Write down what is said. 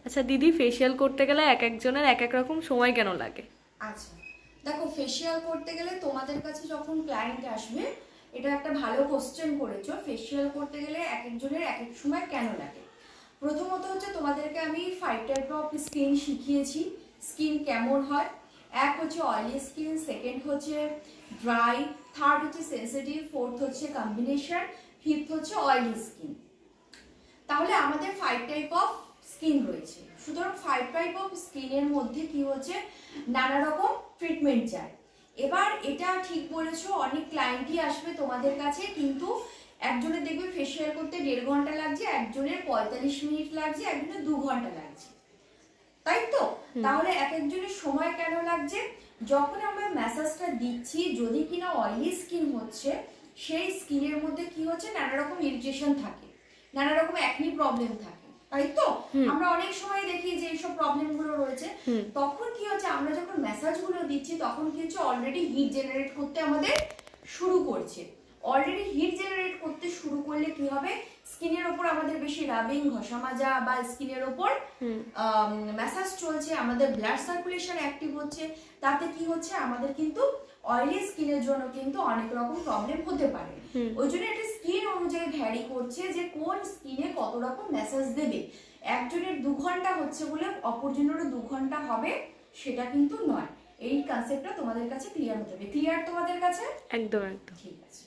আচ্ছা দিদি, ফেসিয়াল করতে গেলে এক একজনের এক এক রকম সময় কেন লাগে? আচ্ছা দেখো, ফেসিয়াল করতে গেলে তোমাদের কাছে যখন ক্লায়েন্ট আসবে, এটা একটা ভালো কোশ্চেন করেছো। ফেসিয়াল করতে গেলে এক একজনের এক এক সময় কেন লাগে। প্রথমত হচ্ছে তোমাদেরকে আমি 5 টাইপ অফ স্কিন শিখিয়েছি, স্কিন কেমন হয়। এক হচ্ছে অয়েলি স্কিন, সেকেন্ড হচ্ছে ড্রাই, থার্ড হচ্ছে সেন্সিটিভ, ফোর্থ হচ্ছে কম্বিনেশন, ফিফথ হচ্ছে অয়েলি স্কিন। তাহলে আমাদের 5 টাইপ অফ স্কিন রয়েছে। সুতরাং 5 টাইপ অফ স্কিনের মধ্যে কি হচ্ছে, নানা রকম ট্রিটমেন্ট চাই। এবার এটা ঠিক বলেছো, অনেক ক্লায়েন্টই আসবে তোমাদের কাছে, কিন্তু একজনের দেখবে ফেসিয়াল করতে 1.5 ঘন্টা লাগছে, একজনের 45 মিনিট লাগছে, একজনের 2 ঘন্টা লাগছে, তাই তো? তাহলে এক একজনের সময় কেন লাগছে? যখন আমরা ম্যাসাজটা দিচ্ছি, যদি কিনা অয়েলি স্কিন হচ্ছে, সেই স্কিনের মধ্যে কি হচ্ছে, নানা রকম ইরিটেশন থাকে, নানা রকম অ্যাকনি প্রবলেম থাকে, তাই তো? আমরা অনেক সময় দেখি যে এইসব প্রবলেম গুলো রয়েছে। তখন কি হচ্ছে, আমরা যখন ম্যাসাজ গুলো দিচ্ছি, তখন কি হচ্ছে, অলরেডি হিট জেনারেট করতে আমাদের শুরু করছে। অলরেডি হিট জেনারেট করতে শুরু করলে কি হবে, স্কিনের ওপর আমাদের বেশি রাবিং, ঘষা মাজা, বা স্কিনের ওপর ম্যাসাজ চলছে, আমাদের ব্লাড সার্কুলেশন অ্যাক্টিভ হচ্ছে, তাতে কি হচ্ছে, আমাদের কিন্তু অয়েলি স্কিনের জন্য কিন্তু অনেক রকম প্রবলেম হতে পারে। ওই জন্য এটা স্কিন অনুযায়ী ভ্যারি করছে যে কোন স্কিনে কত রকম ম্যাসাজ দেবে। একজনের 2 ঘন্টা হচ্ছে বলে অপরজনেরও 2 ঘন্টা হবে, সেটা কিন্তু নয়। এই কনসেপ্টটা তোমাদের কাছে ক্লিয়ার হতে হবে। ক্লিয়ার তোমাদের কাছে? একদম একদম। ঠিক আছে।